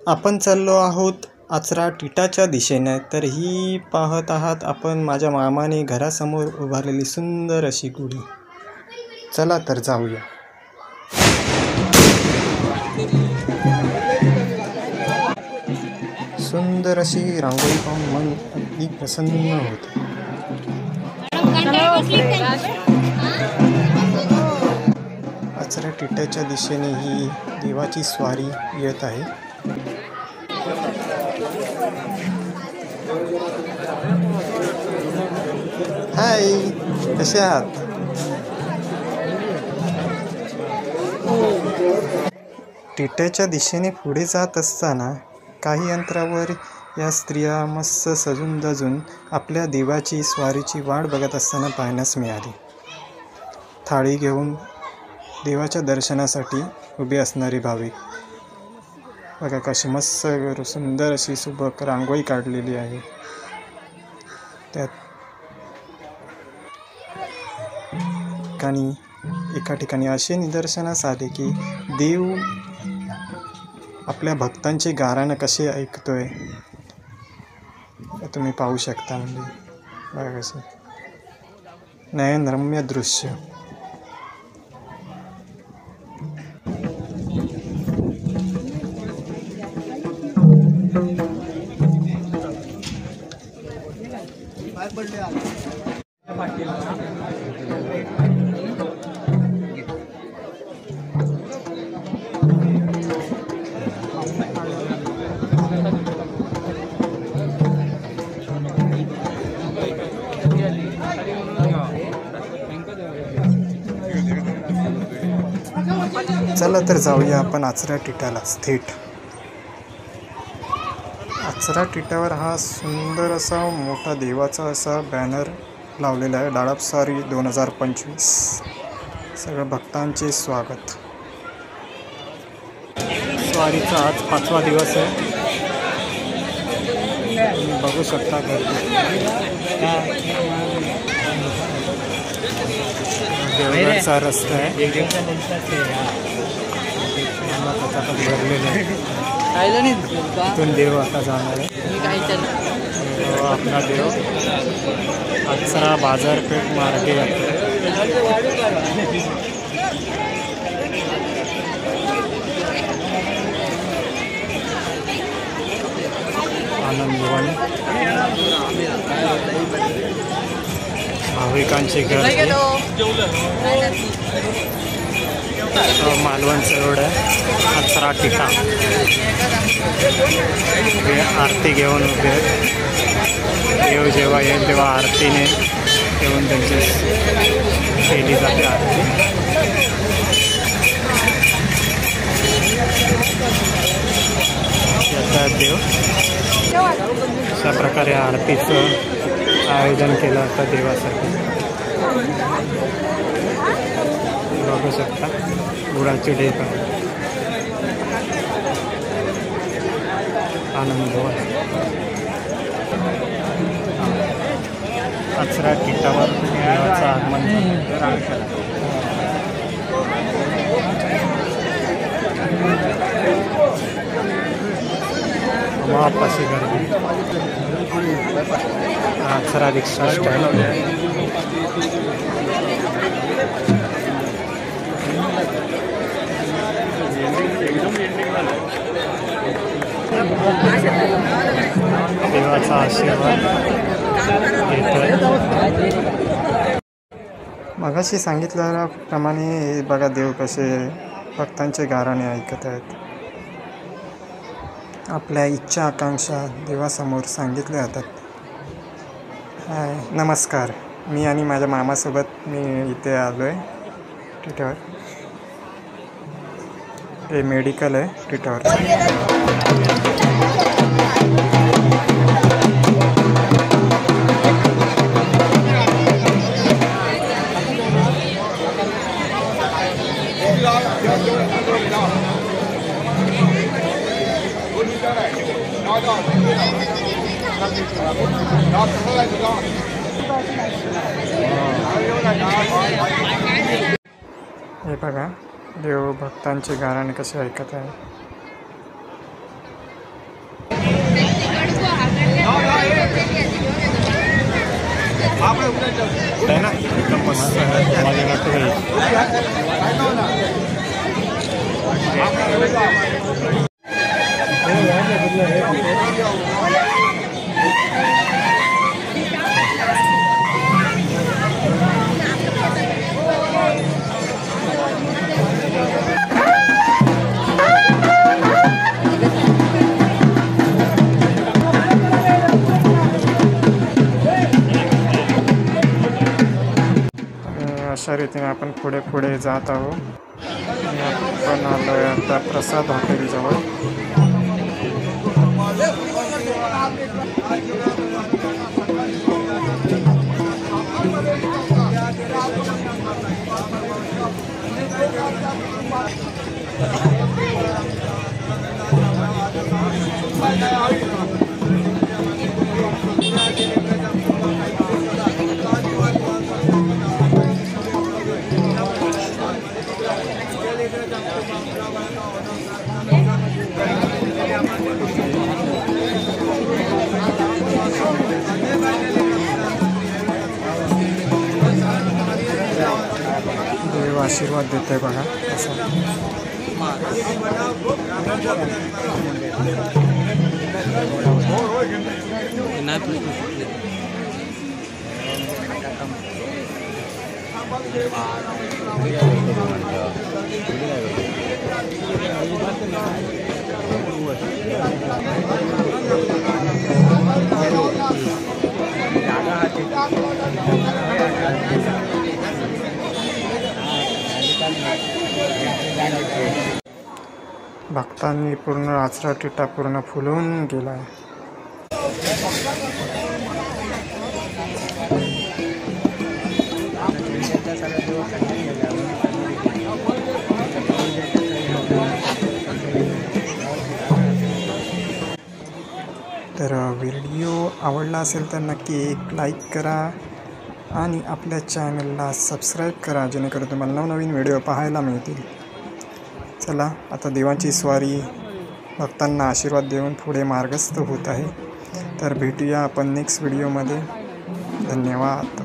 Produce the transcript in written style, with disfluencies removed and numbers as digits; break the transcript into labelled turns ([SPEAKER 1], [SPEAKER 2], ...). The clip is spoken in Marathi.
[SPEAKER 1] आपण चाललो आहोत आचरा टिटाच्या दिशेने। तर ही पाहत आहात आपण माझ्या मामाने घरासमोर उभारलेली सुंदर अशी गुढी। चला तर जाऊया। सुंदर अशी रांगोळी पाहून मन अगदी प्रसन्न होते। आचरा टिटाच्या दिशेने ही देवाची स्वारी येत आहे। हाय, कसे आहात? टिटाच्या दिशेने पुढे जात असताना काही अंतरावर या स्त्रिया मस्त सजून दजून आपल्या देवाची स्वारीची वाट बघत असताना पाहण्यास मिळाली। थाळी घेऊन देवाच्या दर्शनासाठी उभे असणारे भाविक बघा, कशी मस्त सुंदर अशी सुबक रांगोळी काढलेली आहे। त्यात एका ठिकाणी असे निदर्शनास आले की देव आपल्या भक्तांचे गाराणं कसे ऐकतोय तुम्ही पाहू शकता। म्हणजे बघा कसे नयनरम्य दृश्य। चला तर जाऊया आपण आचरा टिटाला थेट। आचरा टिटावर हा सुंदर असा मोठा देवाचा असा बॅनर लावलेला आहे, डाळपसारी 2025। सगळ्या भक्तांचे स्वागत। स्वारीचा आज 5वा दिवस आहे। तुम्ही बघू शकता गर्दी। देवगडचा रस्ता आहे, भरलेला आहे। इथून देव आता जाणार आहे। आपला देव आचरा बाजारपेठ मार्गे जातो। आनंदवन भाविकांची गर्दी। मालवण रोड आहे, आचरा टिटा। आरती घेऊन उभे, देव जेव्हा येईल तेव्हा आरतीने घेऊन त्यांची केली जाते आरती। देव अशा प्रकारे आरतीचं आयोजन केलं होतं देवासाठी। बघू शकता गुळाची ढेप आहे। आनंद आचरा टिटावर देवाचं आगमन झालं। वापसी गर्दी। आचरा रिक्षा स्टँड। देवाचा आशीर्वाद घेतोय। मगाशी सांगितल्याप्रमाणे बघा देव कसे भक्तांचे गाराणे ऐकत आहेत। आपल्या इच्छा आकांक्षा देवासमोर सांगितल्या जातात। हाय, नमस्कार। मी आणि माझ्या मामासोबत मी इथे आलो आहे टिटावर। हे मेडिकल आहे टिटावरचं। हे बघा देव भक्तांचे गाणे कसे ऐकत आहे. ना एकदम मस्त अशा रीतीने आपण पुढे पुढे जात आहोत. आपण आलो आता प्रसाद हॉटेलजवळ. देव आशीर्वाद देते बघा असं. भक्तांनी पूर्ण आचरा टिटा पूर्ण फुलून गेला आहे. तर व्हिडिओ आवडला असेल तर नक्की एक लाईक करा आणि आपल्या चॅनलला सबस्क्राईब करा, जेणेकरून तुम्हाला नवनवीन व्हिडिओ पाहायला मिळतील. चला आता देवाची स्वारी भक्तांना आशीर्वाद देऊन पुढे मार्गस्थ होत आहे. तर भेटूया आपण नेक्स्ट व्हिडिओमध्ये. धन्यवाद.